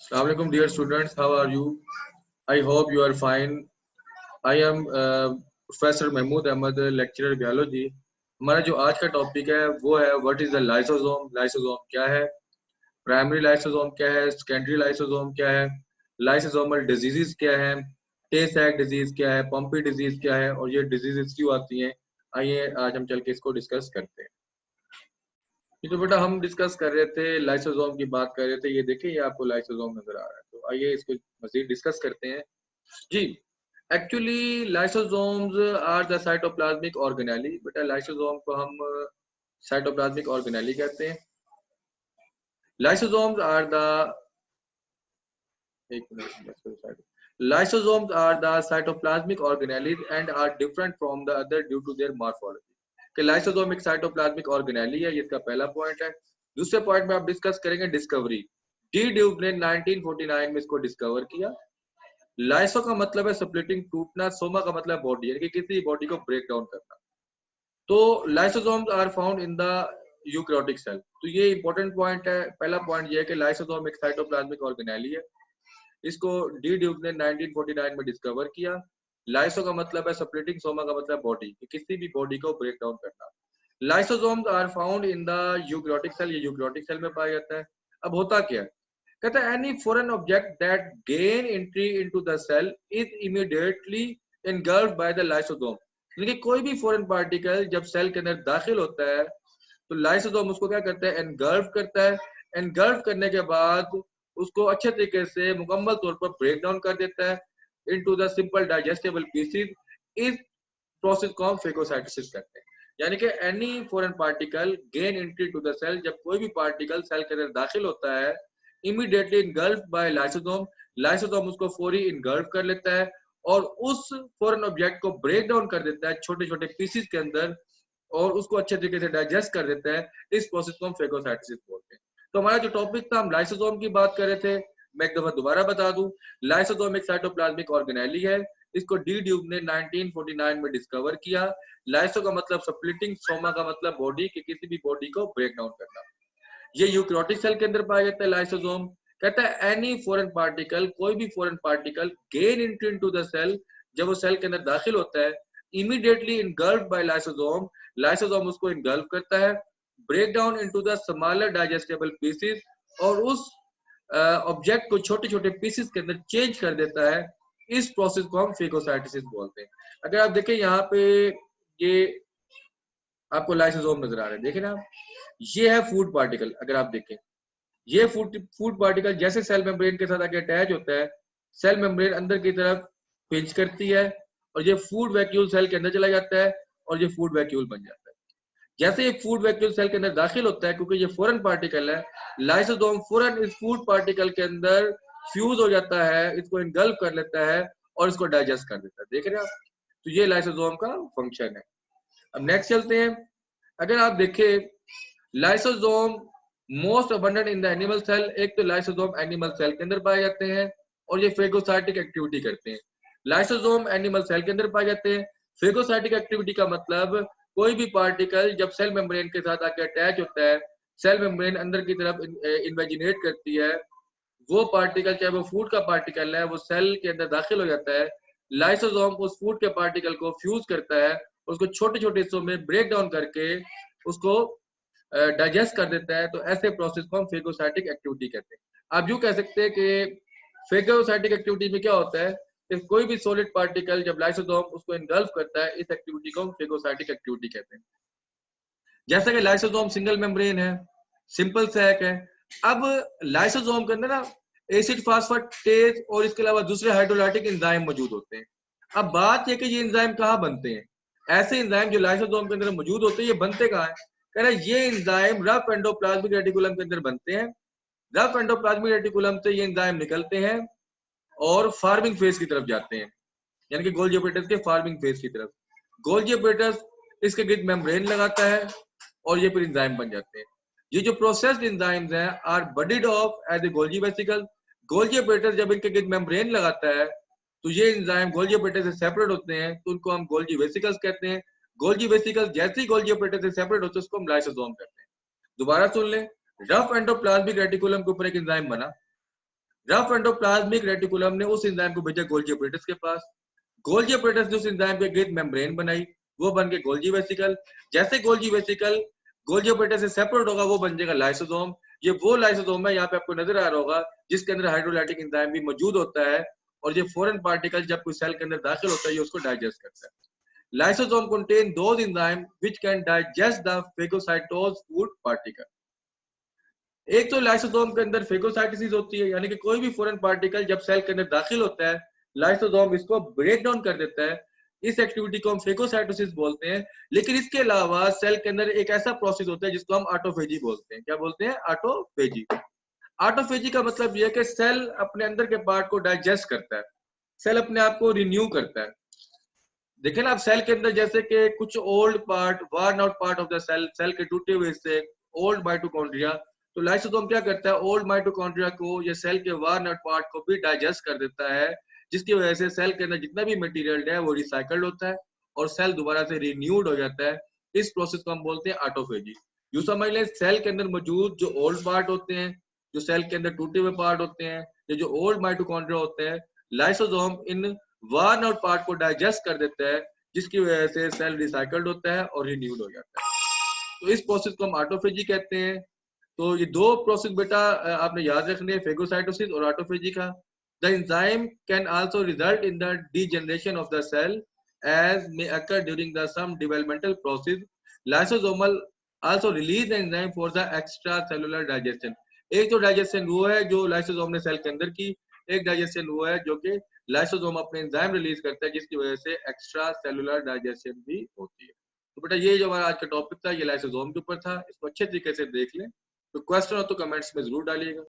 Assalamualaikum dear students, how are you? I hope you are fine. I am Professor Mahmood Ahmad, lecturer biology. हमारा जो आज का topic है वो है what is the lysosome. Lysosome क्या है, प्राइमरी लाइसोसोम क्या है, सेकेंडरी लाइसोसोम क्या है, लाइसोसोमल डिजीजेस क्या है, टे सैक डिजीज क्या है, पम्पी डिजीज क्या है और ये डिजीजेस क्यों आती हैं। आइए आज हम चल के इसको डिस्कस करते हैं। ये तो बेटा हम डिस्कस कर रहे थे, लाइसोसोम की बात कर रहे थे। ये देखिए, ये आपको लाइसोसोम नजर आ रहा है, तो आइए इसको मजीद डिस्कस करते हैं जी। Actually lysosomes are the cytoplasmic organelle. बेटा लाइसोसोम को हम साइटोप्लाज्मिक ऑर्गेनेली कहते हैं। लाइसोसोम्स आर द एक minute, lysosomes are the cytoplasmic organelles and are different from the other due to their morphology। कि लाइसोसोम एक साइटोप्लाज्मिक ऑर्गेनेली है, ये इसका पहला पॉइंट है। दूसरे पॉइंट में आप डिस्कस करेंगे डिस्कवरी। डी ड्यूक ने 1949 में इसको डिस्कवर किया। लाइसो का मतलब है स्प्लिटिंग, टूटना। सोमा का मतलब बॉडी, यानी कि किसी बॉडी को ब्रेक डाउन करना। तो lysosomes are found in the eukaryotic cell. तो ये इंपॉर्टेंट पॉइंट है। पहला पॉइंट ये है कि लाइसोसोम एक साइटोप्लाज्मिक ऑर्गेनेली है। इसको डी ड्यूक ने 1949 में डिस्कवर किया। लाइसो का मतलब है स्प्लिटिंग, सोमा का मतलब बॉडी, किसी भी बॉडी को ब्रेक डाउन करना। Lysosomes are found in the eukaryotic cell. ये यूकैरियोटिक सेल में पाया जाता है। अब होता क्या है, कहता है any foreign object that gain entry into the cell is immediately engulfed by the lysosome. यानी कि कोई भी फॉरेन पार्टिकल जब सेल के अंदर दाखिल होता है तो लाइसोसोम उसको क्या करता है, एनगल्फ करता है। एनगल्फ करने के बाद उसको अच्छे तरीके से मुकम्मल तौर पर ब्रेक डाउन कर देता है into the simple digestible pieces. इस प्रोसेस को हम फेगोसाइटोसिस कहते हैं। यानी कि any foreign particle gain entry to the cell, जब कोई भी पार्टिकल सेल के अंदर दाखिल होता है, immediately engulf by lysosome. Lysosome उसको फौरी इनगल्फ कर लेता है और उस फॉरेन ऑब्जेक्ट को ब्रेक डाउन कर देता है छोटे छोटे पीसेस के अंदर और उसको अच्छे तरीके से डाइजेस्ट कर देता है। इस प्रोसेस को हम फेगोसाइटोसिस बोलते हैं। तो हमारा जो टॉपिक था, हम लाइसोसोम की बात कर रहे थे। मैं एक दफा दोबारा बता दूं, लाइसोसोम एक साइटोप्लाज्मिक ऑर्गेनेली है। इसको डी ड्यूक ने 1949 में डिस्कवर किया। लाइसो का मतलब स्प्लिटिंग, सोमा का मतलब बॉडी, कि किसी भी बॉडी को ब्रेक डाउन करना। ये यूकैरियोटिक सेल के अंदर पाया जाता है लाइसोसोम। कहता है एनी फॉरेन पार्टिकल, कोई भी foreign particle gain entry into the cell, जब वो सेल के अंदर दाखिल होता है, immediately engulfed by lysosome. Lysosome उसको इनगल्फ करता है, break down into the smaller digestible pieces, और उस ऑब्जेक्ट को छोटे छोटे पीसेस के अंदर चेंज कर देता है। इस प्रोसेस को हम फेगोसाइटोसिस बोलते हैं। अगर आप देखें यहाँ पे, ये आपको लाइसोसोम नजर आ रहे हैं, देखें ना, ये है फूड पार्टिकल। अगर आप देखें, ये फूड पार्टिकल जैसे सेल मेम्ब्रेन के साथ आके अटैच होता है, सेल मेम्ब्रेन अंदर की तरफ पिंच करती है और ये फूड वैक्यूल सेल के अंदर चला जाता है और ये फूड वैक्यूल बन जाता है। जैसे ये फूड वैक्यूल सेल के अंदर दाखिल होता है, क्योंकि ये फॉरेन पार्टिकल है, लाइसोसोम फॉरेन इस फूड पार्टिकल के अंदर फ्यूज हो जाता है, इसको इनगल्फ कर लेता है और इसको डाइजेस्ट कर देता है। देख रहे हैं आप, तो ये लाइसोसोम का फंक्शन है। अब नेक्स्ट चलते हैं। अगर आप देखें, lysosome most abundant in the animal cell. एक तो लाइसोसोम एनिमल सेल के अंदर पाए जाते हैं और ये फेगोसाइटिक एक्टिविटी करते हैं। लाइसोसोम एनिमल सेल के अंदर पाए जाते हैं। फेगोसाइटिक एक्टिविटी का मतलब कोई भी पार्टिकल जब सेल मेम्ब्रेन के साथ आके अटैच होता है, सेल मेम्ब्रेन अंदर की तरफ इन्वेजिनेट करती है, वो पार्टिकल चाहे वो फूड का पार्टिकल है, वो सेल के अंदर दाखिल हो जाता है। लाइसोसोम उस फूड के पार्टिकल को फ्यूज करता है, उसको छोटे छोटे हिस्सों में ब्रेक डाउन करके उसको डाइजेस्ट कर देता है। तो ऐसे प्रोसेस को हम फेगोसाइटिक एक्टिविटी कहते हैं। आप यूं कह सकते हैं कि फेगोसाइटिक एक्टिविटी में क्या होता है कि कोई भी सॉलिड पार्टिकल जब लाइसोसोम उसको इनगल्फ करता है, इस एक्टिविटी को हम फेगोसाइटिक एक्टिविटी कहते हैं। जैसा कि लाइसोसोम सिंगल मेम्ब्रेन है, सिंपल सैक है। अब लाइसोसोम के अंदर ना एसिड फास्फेटेज और इसके अलावा दूसरे हाइड्रोलाइटिक एंजाइम मौजूद होते हैं। अब बात यह कि ये एंजाइम कहाँ बनते हैं। ऐसे एंजाइम जो लाइसोसोम के अंदर मौजूद होते हैं, ये बनते कहाँ हैं? कह रहे ये एंजाइम रफ एंडोप्लाज्मिक रेटिकुलम के अंदर बनते हैं। रफ एंडोप्लाज्मिक रेटिकुलम से ये एंजाइम निकलते हैं और फार्मिंग फेज की तरफ जाते हैं, यानी कि गोल्गी ऑपरेटस के फार्मिंग फेज की तरफ। गोल्गी ऑपरेटस इसके गिर्द मेम्ब्रेन लगाता है और ये फिर एंजाइम बन जाते हैं। ये जो प्रोसेस्ड एंजाइम्स हैं are budded off as a Golgi vesicle. Golgi apparatus जब इनके गिर्द मेम्ब्रेन लगाता है तो ये एंजाइम गोल्गी ऑपरेटस से सेपरेट होते हैं, तो उनको हम गोल्गी वेसिकल्स कहते हैं। गोल्गी वेसिकल जैसे ही गोल्गी ऑपरेटस से सेपरेट होते हैं उसको हम लाइसोसोम कहते हैं। दोबारा सुन लें, रफ एंडोप्लाज्मिक रेटिकुलम के ऊपर एक एंजाइम बना, रफ एंडोप्लाज्मिक रेटिकुलम ने उस एंजाइम को भेजा गोल्गी अपरेटस के पास। गोल्गी अपरेटस ने उस एंजाइम के गिर्द मेम्ब्रेन बनाई, वो बन के गोल्गी वेसिकल। जैसे गोल्गी वेसिकल गोल्गी अपरेटस से सेपरेट होगा वो बन जाएगा लाइसोसोम। ये वो लाइसोसोम है, यहाँ पे आपको नजर आ रहा होगा, जिसके अंदर हाइड्रोलाइटिक एंजाइम भी मौजूद होता है, और ये फॉरेन पार्टिकल जब कोई सेल के अंदर दाखिल होता है ये उसको डाइजेस्ट करता है। Lysosome contain those enzymes which can digest the phagocytosed food particle. एक तो लाइसोसोम के अंदर फेगोसाइटोसिस होती है, यानी कि कोई भी फॉरेन पार्टिकल जब सेल के अंदर दाखिल होता है, लाइसोसोम इसको ब्रेक डाउन कर देता है। इस एक्टिविटी को हम फेगोसाइटोसिस बोलते हैं। लेकिन इसके अलावा सेल के अंदर एक ऐसा प्रोसेस होता है जिसको हम ऑटोफेजी बोलते हैं। क्या बोलते हैं? ऑटोफेजी। ऑटोफेजी का मतलब यह है कि सेल अपने अंदर के पार्ट को डाइजेस्ट करता है, सेल अपने आप को रिन्यू करता है। देखें ना आप सेल के अंदर, जैसे कि कुछ old part, worn out part of the cell, cell के टूटे हुए हिस्से, ओल्ड माइटोकॉन्ड्रिया, तो लाइसोसोम क्या करता है? ओल्ड माइटोकॉन्ड्रिया को या सेल के वर्न आउट पार्ट को भी डाइजेस्ट कर देता है, जिसकी वजह से सेल के अंदर जितना भी मटेरियल है वो रिसाइकल्ड होता है और सेल दोबारा से रिन्यूड हो जाता है। इस प्रोसेस को हम बोलते हैं ऑटोफेजी। यूं समझ लें, सेल के अंदर मौजूद जो ओल्ड पार्ट होते हैं, जो सेल के अंदर टूटे हुए पार्ट होते हैं, या जो ओल्ड माइटोकॉन्ड्रिया होते हैं, लाइसोसोम इन वर्न आउट पार्ट को डाइजेस्ट कर देता है, जिसकी वजह से सेल रिसाइकल्ड होता है और रिन्यूड हो जाता है। तो इस प्रोसेस को हम ऑटोफेजी कहते हैं। तो ये दो प्रोसेस बेटा आपने याद रखने हैं, फेगोसाइटोसिस और ऑटोफेजी का। The enzyme can also result in the degeneration of the cell as may occur during the some developmental process. Lysosomal also release the enzyme for the extracellular digestion. एक तो digestion वो है जो lysosome ने cell के अंदर की, एक डाइजेशन वो है जो कि लाइसोसोम अपने एंजाइम रिलीज करता है, जिसकी वजह से एक्स्ट्रा सेलुलर डाइजेशन भी होती है। तो बेटा ये जो हमारा आज का टॉपिक था ये लाइसोसोम के ऊपर था, इसको अच्छे तरीके से देख लें। तो क्वेश्चन हो तो कमेंट्स में जरूर डालिएगा।